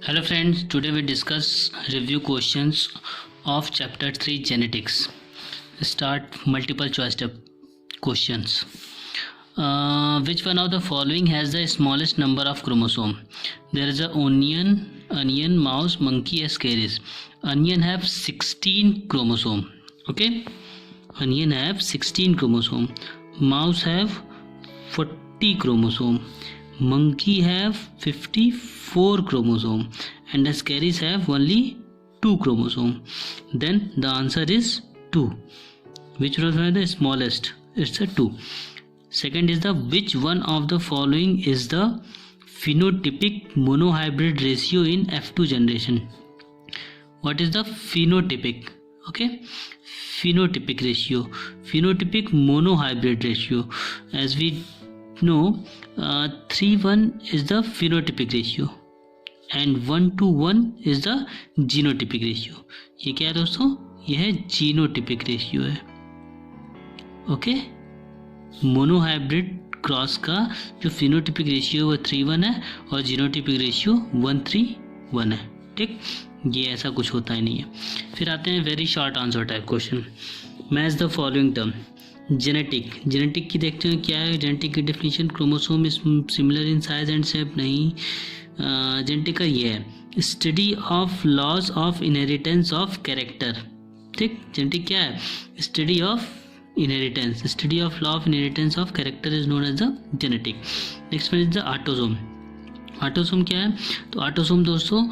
Hello friends, today we discuss review questions of chapter 3 genetics. Start multiple choice questions. Which one of the following has the smallest number of chromosome? There is a onion, mouse, monkey, ascaris. Onion have 16 chromosome. Okay, onion have 16 chromosome. Mouse have 40 chromosome. Monkey have 54 chromosome and ascaris have only 2 chromosome. Then the answer is 2. Which was the smallest? It's a 2. Second is the which one of the following is the phenotypic monohybrid ratio in F2 generation? What is the phenotypic? Okay, phenotypic ratio, phenotypic monohybrid ratio. As we know, 3:1 is the phenotypic ratio and 1:1 is the genotypic ratio. ये क्या है दोस्तों? ये है genotypic ratio है. Okay, monohybrid cross का जो phenotypic ratio वो 3:1 है और जीनोटिपिक रेशियो 1:1 है. ठीक, ये ऐसा कुछ होता ही नहीं है. फिर आते हैं very short answer type question. Match the following term. Genetic की देखते हैं क्या है. जेनेटिक की definition chromosome is similar in size and shape. नहीं, जेनेटिक का ये है study of laws of inheritance of character. ठीक, जेनेटिक क्या है? Study of inheritance. Study of law of inheritance of character is known as the genetic. Next one is the autosome. Autosome क्या है? तो ऑटोसोम दोस्तों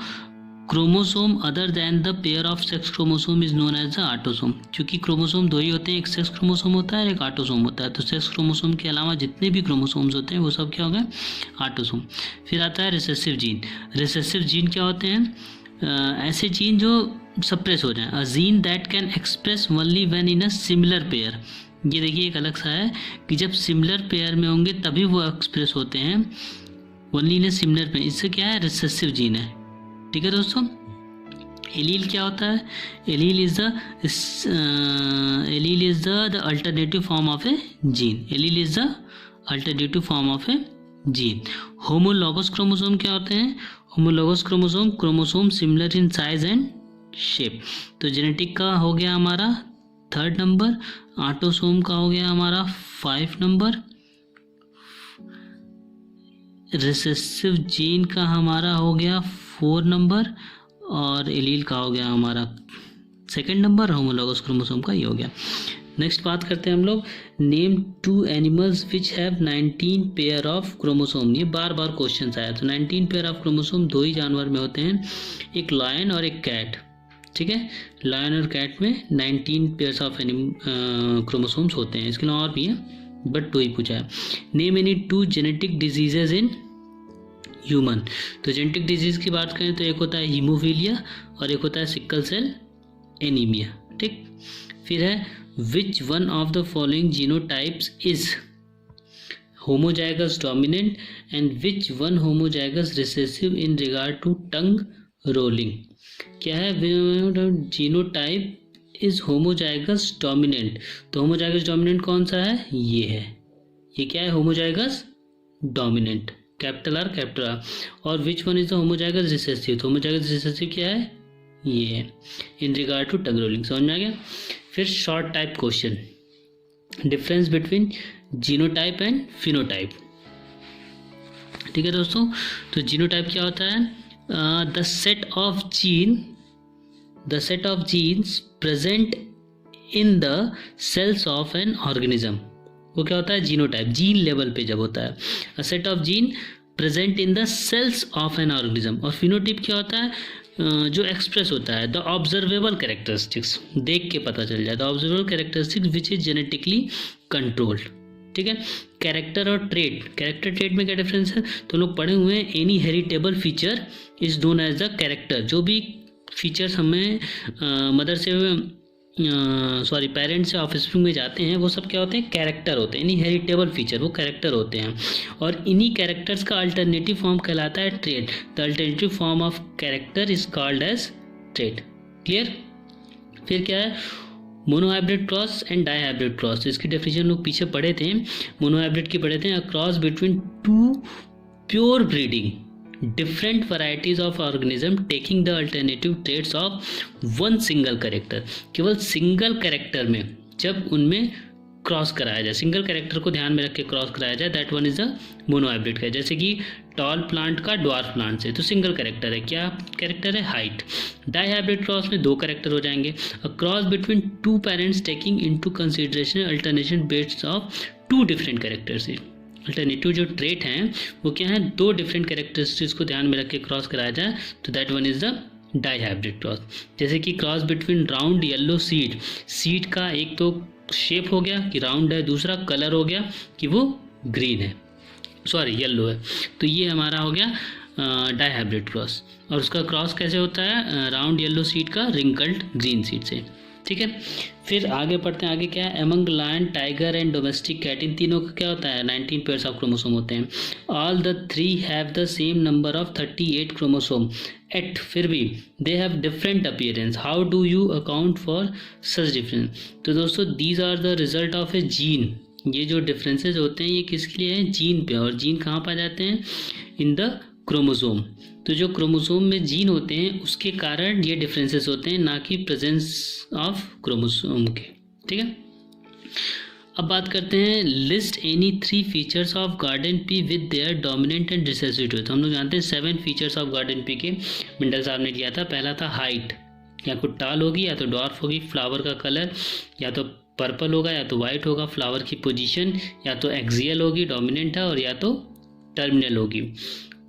chromosome other than the pair of sex chromosome is known as the autosome. क्योंकि chromosome दो ही होते हैं, एक सेक्स क्रोमोसोम होता है और एक ऑटोसोम होता है. तो सेक्स क्रोमोसोम के अलावा जितने भी क्रोमोसोम्स होते हैं वो सब क्या हो गए? ऑटोसोम. फिर आता है रिसेसिव जीन. रिसेसिव जीन क्या होते हैं? ऐसे जीन जो सप्रेस हो जाए. A gene that can express only when in a similar pair. ये देखिए एक अलग सा है कि जब सिमिलर पेयर में होंगे तभी वो एक्सप्रेस होते हैं, only in a similar pair. इससे क्या है? रिसेसिव जीन है. ठीक है दोस्तों. एलील क्या होता है? Allele is the alternative form of a gene. Allele is the alternative form of a gene. Homologous chromosome क्या होते हैं? Homologous chromosome similar in size and shape. तो जेनेटिक का हो गया हमारा 3rd नंबर. ऑटोसोम का हो गया हमारा 5 नंबर. रिसेसिव जीन का हमारा हो गया 4 नंबर और एलील का हो गया हमारा 2nd नंबर. होमोलॉगस क्रोमोसोम का ये हो गया. नेक्स्ट बात करते हैं हम लोग. Name 2 animals which have 19 pair of chromosome. ये बार बार क्वेश्चन आया. तो 19 पेयर ऑफ क्रोमोसोम 2 ही जानवर में होते हैं, एक लायन और एक कैट. ठीक है, लायन और कैट में 19 पेयर्स ऑफ क्रोमोसोम्स होते हैं. इसके अलावा और भी है बट 2 ही पूछा है. Name any 2 genetic diseases in human. तो जेनेटिक डिजीज की बात करें तो एक होता है हीमोफीलिया और एक होता है सिकल सेल एनीमिया. ठीक, फिर है which one of the following genotypes is homozygous dominant and which one homozygous recessive in regard to tongue rolling. क्या है? Genotype is homozygous dominant. तो होमोजाइगस डोमिनेंट कौन सा है? ये है. ये क्या है? Homozygous dominant, capital R capital R. और which one is the homozygous recessive. तो होमोजाइगस रिसेसिव क्या है? ये है. In regard to tongue rolling. समझ में आ गया. फिर short type question. Difference between genotype and phenotype. ठीक है दोस्तों. तो जीनोटाइप क्या होता है? The set of genes present in the cells of an organism. वो क्या होता है? जीनोटाइप. जीन लेवल पे जब होता है. A set of gene present in the cells of an organism. और फिनोटाइप क्या होता है? जो एक्सप्रेस होता है द ऑब्जर्वेबल कैरेक्टरिस्टिक्स. देख के पता चल जाए. The observable characteristics which is genetically controlled. ठीक है. कैरेक्टर और ट्रेड. कैरेक्टर ट्रेड में क्या डिफरेंस है? तो लोग पढ़े हुए हैं. Any heritable feature is known as the character. जो भी फीचर्स हमें मदर से पेरेंट्स से ऑफस्प्रिंग में जाते हैं वो सब क्या होते हैं? कैरेक्टर होते हैं. इन्हीं हेरिटेबल फीचर वो कैरेक्टर होते हैं. और इन्हीं कैरेक्टर्स का अल्टरनेटिव फॉर्म कहलाता है trait. The alternative form of character is called as trait. Clear. फिर क्या है? Monohybrid cross and dihybrid cross. इसकी डेफिनेशन लोग पीछे पढ़े थे. मोनोहाइब्रिड की पढ़े थे. A cross between 2 pure breeding different varieties of organism taking the alternative traits of one single character। केवल सिंगल कैरेक्टर में जब उनमें क्रॉस कराया जाए, सिंगल कैरेक्टर को ध्यान में रख के क्रॉस कराया जाए, that one is the monohybrid का। जैसे कि टॉल प्लांट का ड्वार्फ प्लांट से, तो सिंगल कैरेक्टर है, क्या कैरेक्टर है, हाइट। डाईहाइब्रिड क्रॉस में दो कैरेक्टर हो जाएंगे। A cross between two parents taking into consideration alternation based of two different characters. Alternative जो ट्रेट हैं वो क्या है, दो डिफरेंट कैरेक्टरिस्टिक्स को ध्यान में रख के क्रॉस कराया जाए, तो that one is the dihybrid cross. जैसे कि cross between round yellow seed, seed का एक तो शेप हो गया कि राउंड है, दूसरा कलर हो गया कि वो ग्रीन है, सॉरी येलो है, तो ये हमारा हो गया डाईहाइब्रिड क्रॉस। और उसका क्रॉस कैसे होता है, राउंड येलो सीड का रिंकल्ड ग्रीन सीड से, ठीक है। फिर आगे पढ़ते हैं, आगे क्या है, among lion, tiger and domestic cat, इन तीनों का क्या होता है, 19 पेयर्स ऑफ क्रोमोसोम होते हैं। All the three have the same number of 38 chromosome eight, फिर भी they have different appearance, how do you account for such difference. तो दोस्तों these are the result of a gene, ये जो differences होते हैं ये किसके लिए हैं, जीन पे। और जीन कहाँ पाए जाते हैं, इन द क्रोमोसोम। तो जो क्रोमोसोम में जीन होते हैं उसके कारण ये डिफरेंसेस होते हैं, ना कि प्रेजेंस ऑफ क्रोमोसोम के, ठीक है। अब बात करते हैं, list any 3 features of garden pea with their dominant and recessive trait. तो हम लोग जानते हैं 7 फीचर्स ऑफ गार्डन पी के मिंडल साहब ने दिया था। पहला था हाइट, या तो टाल होगी या तो डॉर्फ होगी। फ्लावर का कलर या तो पर्पल होगा या तो वाइट होगा। फ्लावर की पोजीशन या तो एक्सियल होगी, डोमिनेंट है, और या तो टर्मिनल होगी।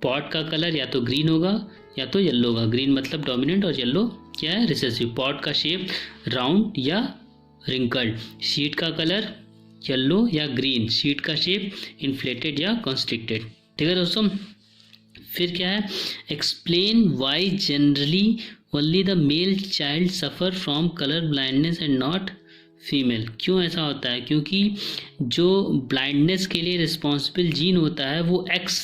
पॉट का कलर या तो ग्रीन होगा या तो येलो होगा, ग्रीन मतलब डोमिनेंट और येलो क्या है, रिसेसिव। पॉट का शेप राउंड या रिंकल्ड। शीट का कलर येलो या ग्रीन। शीट का शेप इन्फ्लेटेड या कॉन्स्ट्रिक्टेड, ठीक है दोस्तों। फिर क्या है, explain why generally only the male child suffer from colour blindness and not female. क्यों ऐसा होता है, क्योंकि जो ब्लाइंडनेस के लिए रिस्पॉन्सिबल जीन होता है वो एक्स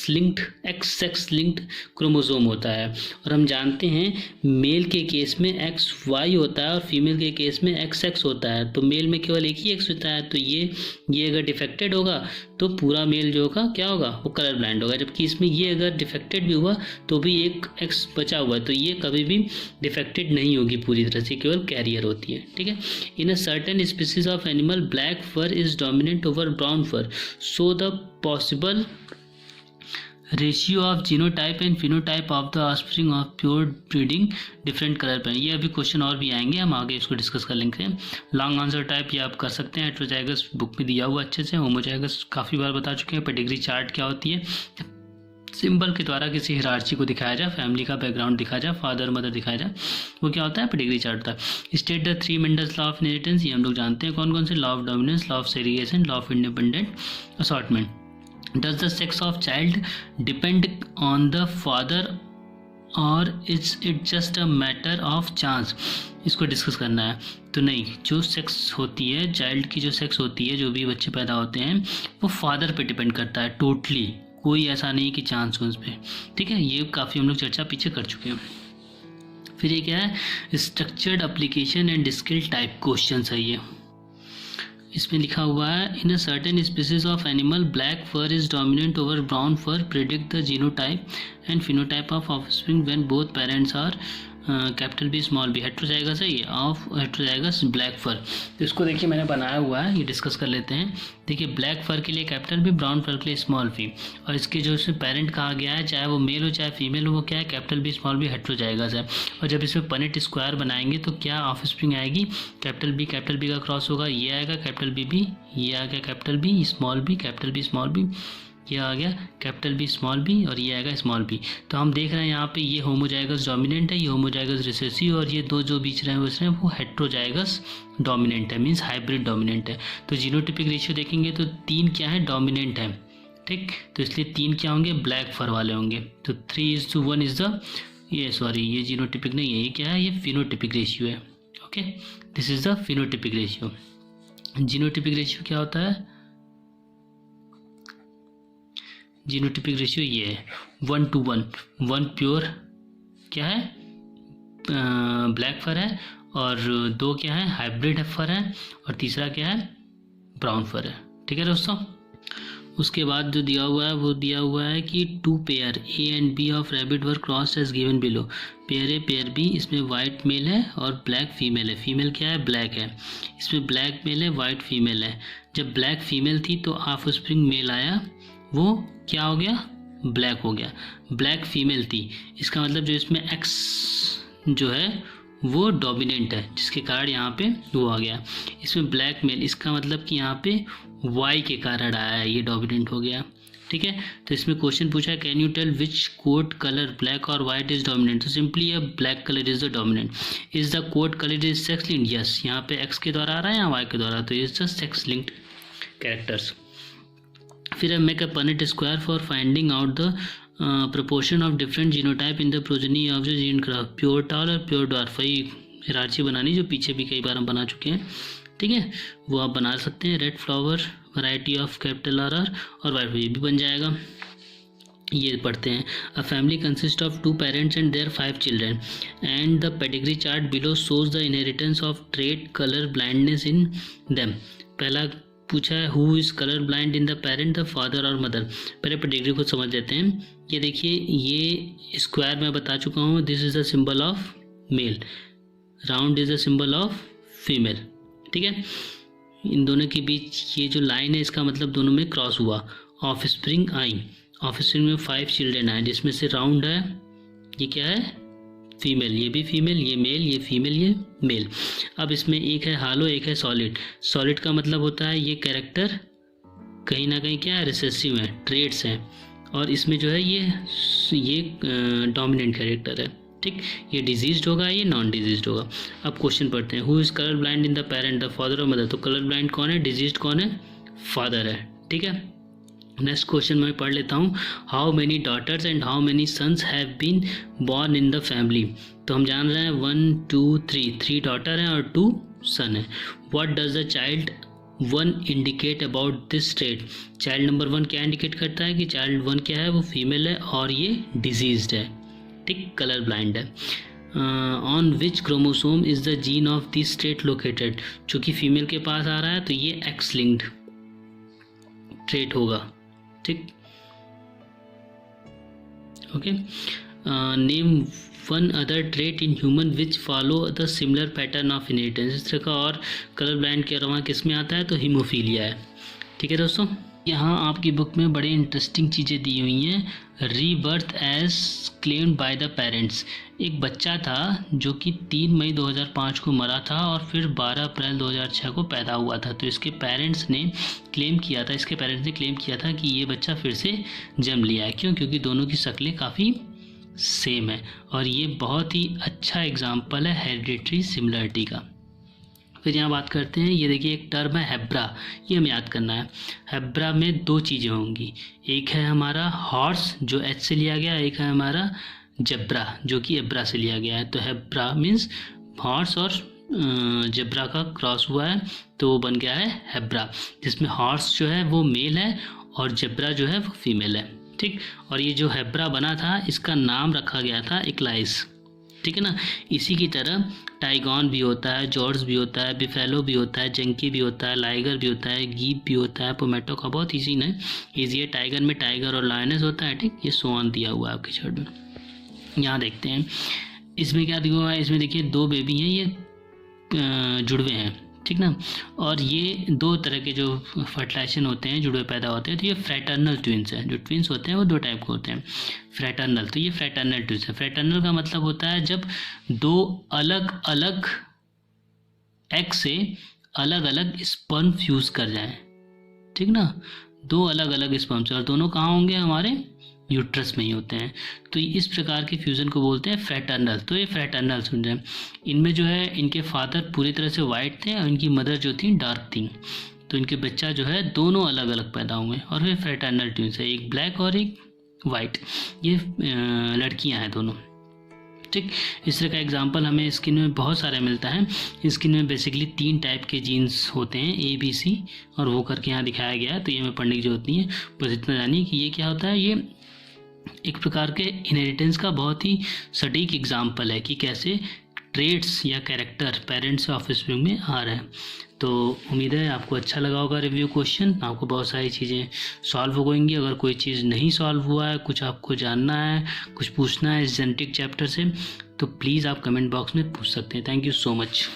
सेक्स लिंक्ड क्रोमोसोम होता है। और हम जानते हैं मेल के केस में XY होता है और फीमेल के केस में XX होता है। तो मेल में केवल एक ही X होता है, तो ये अगर डिफेक्टेड होगा तो पूरा मेल जो होगा क्या होगा, वो कलर ब्लाइंड होगा। जबकि इसमें ये अगर डिफेक्टेड भी हुआ तो भी एक X बचा हुआ है, तो ये कभी भी डिफेक्टेड नहीं होगी पूरी तरह से, केवल कैरियर होती है, ठीक है। In a certain species of animal, black fur is dominant over brown fur, so the possible ratio of genotype and phenotype of the offspring of pure breeding different color pattern। ये अभी question और भी आएंगे, हम आगे इसको discuss कर लेंगे। लॉन्ग आंसर टाइप ये आप कर सकते हैं, हेटेरोजाइगस बुक में दिया हुआ अच्छे से। होमोजाइगस काफ़ी बार बता चुके हैं। पेडिग्री चार्ट क्या होती है, सिंबल के द्वारा किसी हिरार्ची को दिखाया जाए, फैमिली का बैकग्राउंड दिखाया जाए, फादर मदर दिखाया जाए, वो क्या होता है, पेडिग्री चार्ट होता है। State the 3 Mendel's law of inheritance, ये हम लोग जानते हैं कौन कौन से, law of dominance, law of segregation, law of independent assortment. Does the sex of child depend on the father और it's it just a matter of chance. इसको डिस्कस करना है। तो नहीं, जो सेक्स होती है चाइल्ड की, जो सेक्स होती है, जो भी बच्चे पैदा होते हैं, वो फादर पे डिपेंड करता है टोटली, कोई ऐसा नहीं कि चांस हो उस पर, ठीक है। ये काफ़ी हम लोग चर्चा पीछे कर चुके हैं। फिर ये क्या है, structured application and skill type question है ये। इसमें लिखा हुआ है, in a certain species of animal black fur is dominant over brown fur, predict the genotype and phenotype of offspring when both parents are capital B small B. Heterozygous है ये, of heterozygous black फर। तो इसको देखिए मैंने बनाया हुआ है, ये डिस्कस कर लेते हैं। देखिए ब्लैक फर के लिए कैपिटल बी, ब्राउन फर के लिए स्मॉल बी, और इसके जो इसमें पेरेंट कहा गया है, चाहे वो मेल हो चाहे फीमेल हो, वो क्या है, capital B small B heterozygous है। और जब इसमें पनेट स्क्वायर बनाएंगे तो क्या ऑफस्प्रिंग आएगी, कैपिटल बी का क्रॉस होगा, ये आएगा कैपिटल बी, ये आ गया capital B small B, capital B small B, ये आ गया कैपिटल बी स्मॉल बी, और ये आएगा स्मॉल बी। तो हम देख रहे हैं यहाँ पे ये होमोजाइगस डोमिनेंट है, ये होमोजाइगस रिसेसिव, और ये दो जो बीच रहे हैं वो हेटेरोजाइगस डोमिनेंट है, मीन्स हाइब्रिड डोमिनेंट है। तो जीनोटिपिक रेशियो देखेंगे तो 3 क्या है, डोमिनेंट है, ठीक। तो इसलिए 3 क्या होंगे, ब्लैक फर वाले होंगे। तो 3:1 इज द, ये जीनोटिपिक नहीं है, ये क्या है, ये फिनोटिपिक रेशियो है, okay. This is the phenotypic ratio. Genotypic ratio क्या होता है, जीनोटिपिक रेशियो ये है 1:1, 1 प्योर क्या है, ब्लैक फर है, और 2 क्या है, हाइब्रिड फर है, और तीसरा क्या है, ब्राउन फर है, ठीक है दोस्तों। उसके बाद जो दिया हुआ है वो दिया हुआ है कि 2 pair A and B of rabbit were crossed as given below. Pair A pair B, इसमें वाइट मेल है और ब्लैक फीमेल है। फीमेल क्या है? ब्लैक है। इसमें ब्लैक मेल है, वाइट फीमेल है। जब ब्लैक फीमेल थी तो ऑफस्प्रिंग मेल आया, वो क्या हो गया? ब्लैक हो गया। ब्लैक फीमेल थी, इसका मतलब जो इसमें एक्स जो है वो डोमिनेंट है, जिसके कारण यहाँ पे वो आ गया। इसमें ब्लैक मेल, इसका मतलब कि यहाँ पे वाई के कारण आया है, ये डोमिनेंट हो गया। ठीक है, तो इसमें क्वेश्चन पूछा है can you tell which coat colour black और वाइट इज डोमिनेंट। तो सिंपली ये black colour is the dominant. Is the coat colour is sex linked. Yes, यहाँ पे एक्स के द्वारा आ रहा है या वाई के द्वारा, तो is the sex linked characters. फिर है make a Punnett square for finding out the proportion of different genotype in the progeny of the gene graph, pure टाल और प्योर डॉर्फ। वही हिरार्ची बनानी जो पीछे भी कई बार हम बना चुके हैं। ठीक है, वो आप बना सकते हैं। Red flower variety of capital R R और वाइट, ये भी बन जाएगा। ये पढ़ते हैं। A family consist of 2 parents and their 5 children and the pedigree chart below shows the inheritance of trait colour blindness in them. पहला पूछा है who is colour blind in the parent, the father और mother. पहले pedigree को समझ लेते हैं। ये देखिए, ये स्क्वायर मैं बता चुका हूँ, this is the symbol of male, round is the symbol of female. ठीक है, इन दोनों के बीच ये जो लाइन है इसका मतलब दोनों में क्रॉस हुआ। Of spring I, of spring में 5 चिल्ड्रेन आए, जिसमें से राउंड है, ये क्या है? फीमेल। ये भी फीमेल, ये मेल, ये फीमेल, ये मेल। अब इसमें एक है हालो, एक है सॉलिड। सॉलिड का मतलब होता है ये कैरेक्टर कहीं ना कहीं क्या है? रिसेसिव है, ट्रेड्स हैं, और इसमें जो है ये डोमिनेंट कैरेक्टर है। ठीक, ये डिजीज्ड होगा, ये नॉन डिजीज्ड होगा। अब क्वेश्चन पढ़ते हैं। Who is colour blind in the parent, the father और मदर। तो कलर ब्लाइंड कौन है? डिजीज्ड कौन है? फादर है। ठीक है, नेक्स्ट क्वेश्चन मैं पढ़ लेता हूँ। How many daughters and how many sons have been born in the family. तो हम जान रहे हैं 1 2 3 डॉटर हैं और 2 सन है। What does the child 1 indicate about this trait. Child number 1 क्या इंडिकेट करता है कि चाइल्ड 1 क्या है? वो फीमेल है और ये डिजीज्ड है। ठीक, कलर ब्लाइंड है। On which chromosome is the gene of this trait located. चूँकि फीमेल के पास आ रहा है तो ये एक्स लिंक्ड ट्रेट होगा। ठीक, okay. Name 1 other trait in human which follow the similar pattern of inheritance. इस तरह का और कलर ब्लाइंड के अलावा किस में आता है? तो हीमोफीलिया है। ठीक है दोस्तों, यहाँ आपकी बुक में बड़ी इंटरेस्टिंग चीज़ें दी हुई हैं। Rebirth as claimed by the parents. एक बच्चा था जो कि 3 मई 2005 को मरा था और फिर 12 अप्रैल 2006 को पैदा हुआ था। तो इसके पेरेंट्स ने क्लेम किया था कि ये बच्चा फिर से जन्म लिया है। क्यों? क्योंकि दोनों की शक्लें काफ़ी सेम है, और ये बहुत ही अच्छा एग्जाम्पल है हेरिडिटरी सिमिलरिटी का। फिर यहाँ बात करते हैं, ये देखिए एक टर्म है हेब्रा, ये हमें याद करना है। हेब्रा में 2 चीज़ें होंगी, एक है हमारा हॉर्स जो एच से लिया गया, एक है हमारा जेब्रा जो कि एब्रा से लिया गया है। तो हेब्रा मीन्स हॉर्स और जेब्रा का क्रॉस हुआ है तो वो बन गया है हेब्रा, जिसमें हॉर्स जो है वो मेल है और जेब्रा जो है वो फीमेल है। ठीक, और ये जो हेब्रा बना था इसका नाम रखा गया था इक्लाइस। ठीक है ना, इसी की तरह टाइगॉन भी होता है, जॉर्ज भी होता है, बिफेलो भी होता है, जंकी भी होता है, लाइगर भी होता है, गीप भी होता है। पोमेटो का बहुत ईजी है, ईजी है। टाइगर में टाइगर और लायनेस होता है। ठीक, ये सोन दिया हुआ है आपके चार्ट में। यहाँ देखते हैं इसमें क्या दिया हुआ है। इसमें देखिए 2 बेबी हैं, ये जुड़वे हैं। ठीक ना, और ये 2 तरह के जो फर्टिलाइजेशन होते हैं, जुड़वे पैदा होते हैं, तो ये फ्रैटर्नल ट्विंस हैं। जो ट्विंस होते हैं वो 2 टाइप के होते हैं। फ्रैटर्नल, तो ये फ्रैटर्नल ट्विंस है। फ्रैटर्नल का मतलब होता है जब 2 अलग अलग एग से अलग अलग स्पर्म फ्यूज कर जाएं। ठीक ना, 2 अलग अलग स्पर्म से, और दोनों कहाँ होंगे? हमारे यूट्रस में ही होते हैं। तो इस प्रकार के फ्यूज़न को बोलते हैं फ्रैटर्नल। तो ये फ्रैटर्नल समझे। इनमें जो है इनके फादर पूरी तरह से वाइट थे और इनकी मदर जो थी डार्क थी। तो इनके बच्चा जो है दोनों अलग अलग पैदा हुए और वे फ्रैटर्नल ट्विंस है, एक ब्लैक और एक वाइट। ये लड़कियां हैं दोनों। ठीक, इस तरह का एग्जांपल हमें स्किन में बहुत सारे मिलता है। स्किन में बेसिकली 3 टाइप के जीन्स होते हैं, A B C, और वो करके यहाँ दिखाया गया है। तो ये हमें पढ़ने की जरूरत नहीं है, बस इतना जानिए कि ये क्या होता है। ये एक प्रकार के इनहेरिटेंस का बहुत ही सटीक एग्जाम्पल है कि कैसे ट्रेड्स या कैरेक्टर पेरेंट्स ऑफ स्प्रिंग में आ रहा है। तो उम्मीद है आपको अच्छा लगा होगा रिव्यू क्वेश्चन। आपको बहुत सारी चीज़ें सॉल्व हो गएंगी। अगर कोई चीज़ नहीं सॉल्व हुआ है, कुछ आपको जानना है, कुछ पूछना है इस जेनेटिक चैप्टर से, तो प्लीज़ आप कमेंट बॉक्स में पूछ सकते हैं। Thank you so much.